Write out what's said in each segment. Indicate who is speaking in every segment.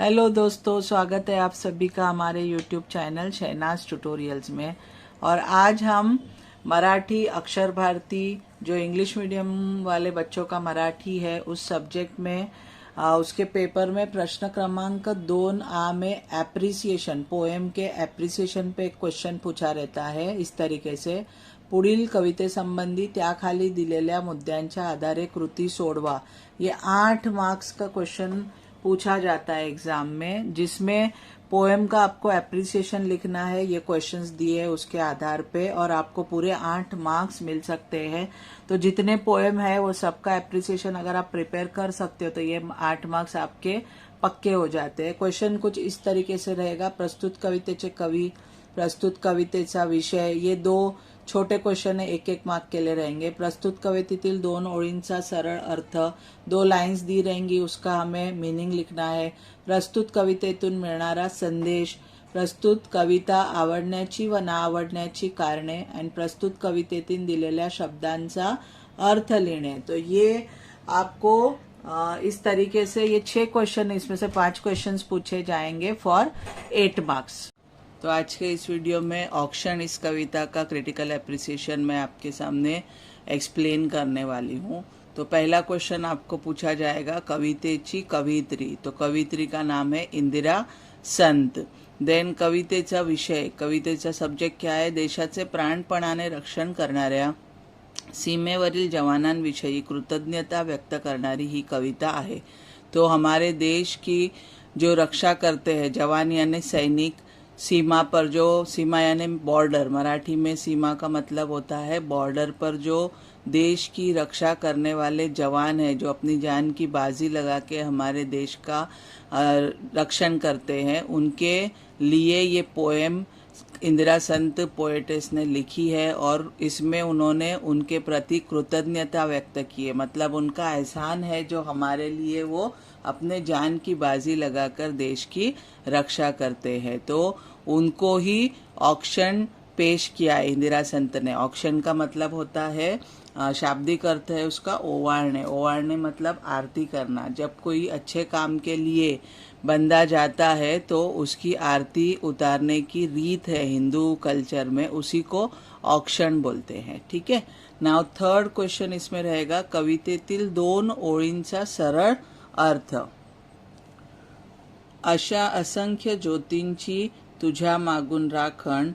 Speaker 1: Hello दोस्तों, स्वागत है आप सभी का हमारे YouTube चैनल शहनाज ट्यूटोरियल्स में। और आज हम मराठी अक्षर भारती, जो इंग्लिश मीडियम वाले बच्चों का मराठी है, उस सब्जेक्ट में उसके पेपर में प्रश्न क्रमांक 2A में एप्रिसिएशन, पोएम के एप्रिसिएशन पे एक क्वेश्चन पूछा रहता है इस तरीके से: पुढील कवितेसंबंधी त्याखाली दिलेल्या मुद्द्यांच्या आधारे कृती सोडवा। ये 8 मार्क्स का क्वेश्चन पूछा जाता है एग्जाम में, जिसमें पोएम का आपको एप्रिसिएशन लिखना है। ये क्वेश्चंस दिए हैं उसके आधार पे, और आपको पूरे 8 मार्क्स मिल सकते हैं। तो जितने पोएम है वो सबका एप्रिसिएशन अगर आप प्रिपेयर कर सकते हो तो ये 8 मार्क्स आपके पक्के हो जाते हैं। क्वेश्चन कुछ इस तरीके से रहेगा: प्रस्तुत कवितेचे कवी, प्रस्तुत कवितेचा विषय। ये 2 छोटे क्वेश्चन है, 1-1 मार्क के लिए रहेंगे। प्रस्तुत कवितेतील 2 ओळींचा सरळ अर्थ, 2 लाइन्स दी रहेंगी, उसका हमें मीनिंग लिखना है। प्रस्तुत कवितेतून मिळणारा संदेश, प्रस्तुत कविता आवडण्याची व ना आवडण्याची कारणे, आणि प्रस्तुत कवितेतील दिलेल्या शब्दांचा अर्थ लिहिणे। तो ये आपको इस तरीके से ये 6 क्वेश्चन, इसमें से 5 क्वेश्चंस पूछे जाएंगे फॉर 8 मार्क्स। तो आज के इस वीडियो में ऑक्शन, इस कविता का क्रिटिकल एप्रिसिएशन मैं आपके सामने एक्सप्लेन करने वाली हूँ। तो पहला क्वेश्चन आपको पूछा जाएगा कवितेची कवयित्री। तो कवयित्री का नाम है इंदिरा संत। देन कवितेचा विषय, कवितेचा सब्जेक्ट क्या है? देशाचे प्राणपणाने रक्षण करणाऱ्या सीमेवरील जवानांविषयी कृतज्ञता व्यक्त करणारी ही कविता आहे। तो हमारे देश की जो रक्षा करते हैं जवान यानी सैनिक, सीमा पर जो, सीमा यानी बॉर्डर, मराठी में सीमा का मतलब होता है बॉर्डर पर जो देश की रक्षा करने वाले जवान हैं, जो अपनी जान की बाजी लगा के हमारे देश का रक्षण करते हैं, उनके लिए ये पोएम इंदिरा संत पोएटेस ने लिखी है। और इसमें उन्होंने उनके प्रति कृतज्ञता व्यक्त की है, मतलब उनका एहसान है जो हमारे लिए वो अपने जान की बाजी लगाकर देश की रक्षा करते हैं। तो उनको ही ऑक्शन पेश किया है इंदिरा संत ने। ऑक्शन का मतलब होता है, शाब्दिक अर्थ है उसका ओवाळणे। ओवाळणे मतलब आरती करना। जब कोई अच्छे काम के लिए बंदा जाता है तो उसकी आरती उतारने की रीत है हिंदू कल्चर में, उसी को ऑक्शन बोलते हैं। ठीक है। नाउ थर्ड क्वेश्चन इसमें रहेगा कवितेतील 2 ओळींचा सरळ अर्थ। अशा असंख्य ज्योतींची तुझ्या मागून राखण,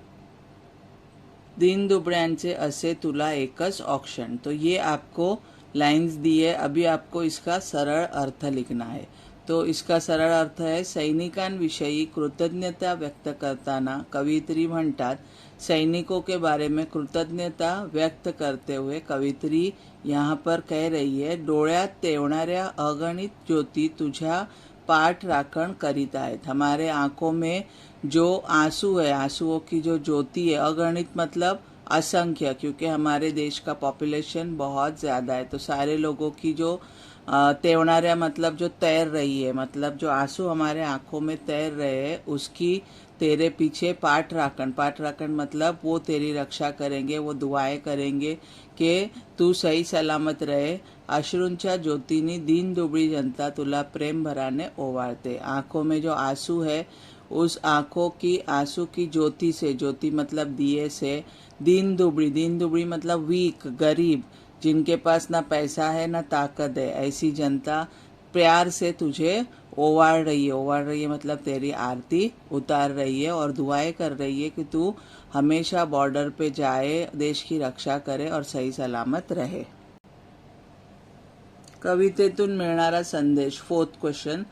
Speaker 1: दीनदुबळ्यांचे असे तुला एकच ऑक्शन। तो ये आपको लाइंस दी है, अभी आपको इसका सरळ अर्थ लिखना है। तो इसका सरळ अर्थ है: सैनिकांविषयी कृतज्ञता व्यक्त करताना कवयित्री म्हणतात। सैनिकों के बारे में कृतज्ञता व्यक्त करते हुए कवयित्री यहाँ पर कह रही है, डोळ्यात तेवणाऱ्या अगणित ज्योती तुझ्या पाठ राखण करीत आहेत। हमारे आंखों में जो आंसू है, आंसुओं की जो ज्योति है, अगणित मतलब असंख्य, क्योंकि हमारे देश का पॉपुलेशन बहुत ज़्यादा है, तो सारे लोगों की जो तेवणाऱ्या मतलब जो तैर रही है, मतलब जो आंसू हमारे आंखों में तैर रहे हैं, उसकी तेरे पीछे पाठ राखण। पाठ राखण मतलब वो तेरी रक्षा करेंगे, वो दुआएं करेंगे कि तू सही सलामत रहे। अश्रूंच्या ज्योतीनी दीनदुबळी जनता तुला प्रेम भराने ओवाळते। आंखों में जो आंसू है, उस आंखों की आंसू की ज्योति से, ज्योति मतलब दिए से, दीनदुबळी, दीनदुबळी मतलब वीक, गरीब, जिनके पास ना पैसा है ना ताकत है, ऐसी जनता प्यार से तुझे ओवाड़ रही है। ओवाड़ रही है मतलब तेरी आरती उतार रही है और दुआएं कर रही है कि तू हमेशा बॉर्डर पे जाए, देश की रक्षा करे और सही सलामत रहे। कवितेतून मिळणारा संदेश, फोर्थ क्वेश्चन।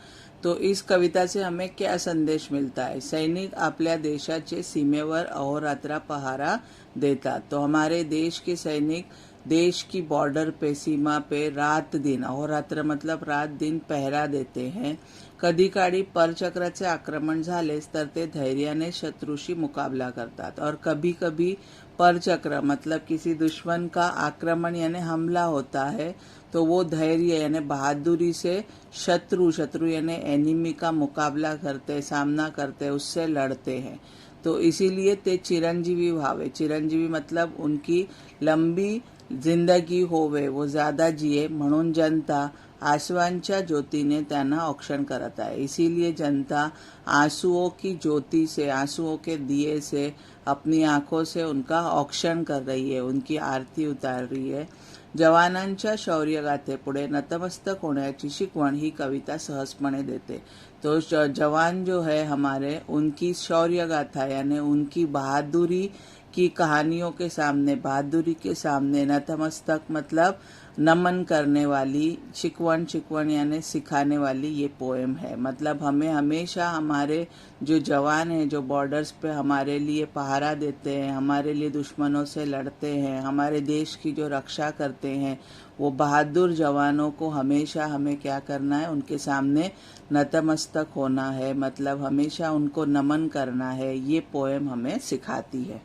Speaker 1: तो इस कविता से हमें क्या संदेश मिलता है? सैनिक आपल्या देशाचे सीमेवर अहोरात्र पहारा देतात। तो हमारे देश के सैनिक देश की बॉर्डर पे, सीमा पे रात दिन, अहोरात्र मतलब रात दिन पहरा देते हैं। कधी काळी परचक्राचे आक्रमण झालेस तर ते धैर्याने शत्रूशी मुकाबला करतात। और कभी कभी परचक्र मतलब किसी दुश्मन का आक्रमण यानी हमला होता है, तो वो धैर्य यानी बहादुरी से शत्रु यानी एनिमी का मुकाबला करते, सामना करते, उससे लड़ते हैं। तो इसीलिए ते चिरंजीवी भावे। चिरंजीवी मतलब उनकी लंबी जिंदगी होवे वो ज्यादा जिए म्हणून जनता आंसुओंच्या ज्योतीने त्यांना औक्षण करत आहे। इसीलिए जनता आंसुओं की ज्योति से, आंसुओं के दिए से, अपनी आंखों से उनका औक्षण कर रही है, उनकी आरती उतार रही है। जवानांच्या शौर्यगाथेपुढे नतमस्तक होण्याची शिकवण ही कविता सहजपणे देते। तो जवान जो है हमारे, उनकी शौर्य गाथा यानी उनकी बहादुरी की कहानियों के सामने, बहादुरी के सामने नतमस्तक मतलब नमन करने वाली, शिकवण यानी सिखाने वाली ये पोएम है। मतलब हमें हमेशा हमारे जो जवान हैं, जो बॉर्डर्स पे हमारे लिए पहरा देते हैं, हमारे लिए दुश्मनों से लड़ते हैं, हमारे देश की जो रक्षा करते हैं, वो बहादुर जवानों को हमेशा हमें क्या करना है, उनके सामने नतमस्तक होना है, मतलब हमेशा उनको नमन करना है। ये पोएम हमें सिखाती है।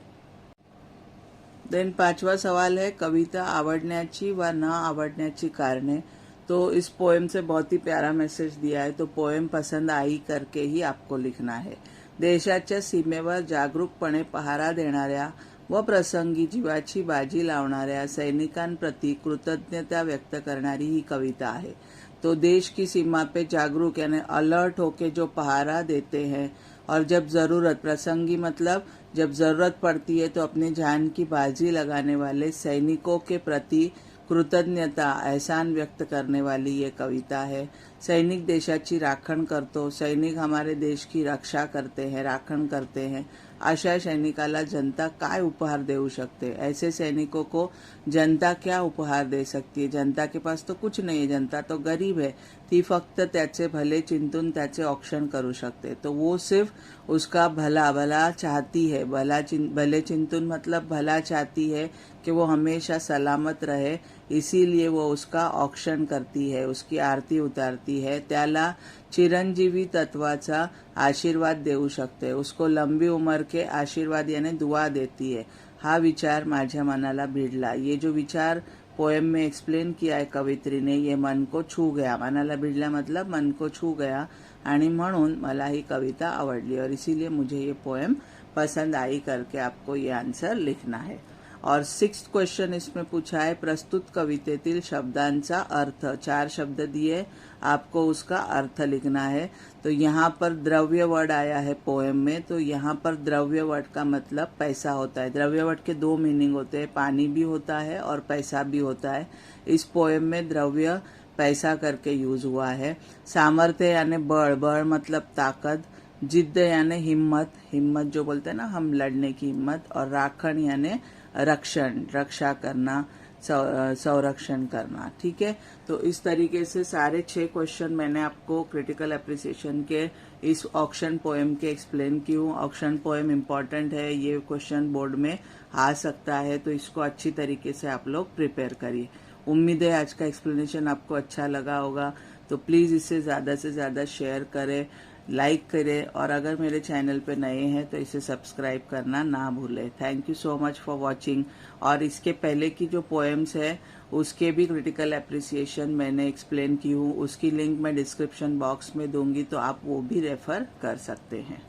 Speaker 1: देन 5वां सवाल है कविता आवडण्याची व न आवडण्याची कारणे। तो इस पोएम से बहुत ही प्यारा मैसेज दिया है। तो पोएम पसंद आई करके ही आपको लिखना है। देशाच्या सीमेवर जागरूकपणे पहारा देणाऱ्या व प्रसंगी जीवाची बाजी लावणाऱ्या सैनिकांप्रती कृतज्ञता व्यक्त करणारी ही कविता है। तो देश की सीमा पे जागरूक यानी अलर्ट होके जो पहारा देते हैं और जब ज़रूरत, प्रसंगी मतलब जब ज़रूरत पड़ती है तो अपनी जान की बाजी लगाने वाले सैनिकों के प्रति कृतज्ञता, एहसान व्यक्त करने वाली ये कविता है। सैनिक देशाची राखण करतो, सैनिक हमारे देश की रक्षा करते हैं, राखण करते हैं। अशा सैनिकाला जनता काय उपहार देऊ शकते? ऐसे सैनिकों को जनता क्या उपहार दे सकती है? जनता के पास तो कुछ नहीं है, जनता तो गरीब है। ती फक्त त्याचे भले चिंतून त्याचे औक्षण करू शकते। तो वो सिर्फ उसका भला चाहती है, भले चिंतून मतलब भला चाहती है कि वो हमेशा सलामत रहे, इसीलिए वो उसका औक्षण करती है, उसकी आरती उतारती है। त्याला चिरंजीवी तत्वाचा आशीर्वाद देऊ शकते, उसको लंबी उम्र के आशीर्वाद यानी दुआ देती है। हा विचार माझ्या मनाला भिडला। ये जो विचार पोएम में एक्सप्लेन किया है कवित्री ने, ये मन को छू गया। मनाला भिडला मतलब मन को छू गया, आणि म्हणून मला ही कविता आवडली और इसीलिए मुझे ये पोएम पसंद आई करके आपको ये आंसर लिखना है। और 6th क्वेश्चन इसमें पूछा है प्रस्तुत कवितेतील शब्दांचा अर्थ। 4 शब्द दिए, आपको उसका अर्थ लिखना है। तो यहाँ पर द्रव्य वर्ड आया है पोएम में, तो यहाँ पर द्रव्य वर्ड का मतलब पैसा होता है। द्रव्य वर्ड के 2 मीनिंग होते हैं, पानी भी होता है और पैसा भी होता है। इस पोएम में द्रव्य पैसा करके यूज हुआ है। सामर्थ्य यानी बल, बल मतलब ताकत। जिद्द यानी हिम्मत, हिम्मत जो बोलते हैं ना हम, लड़ने की हिम्मत। और राखण यानी रक्षण, रक्षा करना, संरक्षण करना। ठीक है, तो इस तरीके से सारे 6 क्वेश्चन मैंने आपको क्रिटिकल एप्रिसिएशन के इस ऑक्शन पोएम के एक्सप्लेन की हूँ। ऑक्शन पोएम इम्पॉर्टेंट है, ये क्वेश्चन बोर्ड में आ सकता है, तो इसको अच्छी तरीके से आप लोग प्रिपेयर करिए। उम्मीद है आज का एक्सप्लेनेशन आपको अच्छा लगा होगा। तो प्लीज़ इसे ज़्यादा से ज़्यादा शेयर करें, लाइक करें, और अगर मेरे चैनल पे नए हैं तो इसे सब्सक्राइब करना ना भूलें। Thank you so much for watching. और इसके पहले की जो पोएम्स है उसके भी क्रिटिकल एप्रिसिएशन मैंने एक्सप्लेन की हूँ, उसकी लिंक मैं डिस्क्रिप्शन बॉक्स में दूंगी, तो आप वो भी रेफर कर सकते हैं।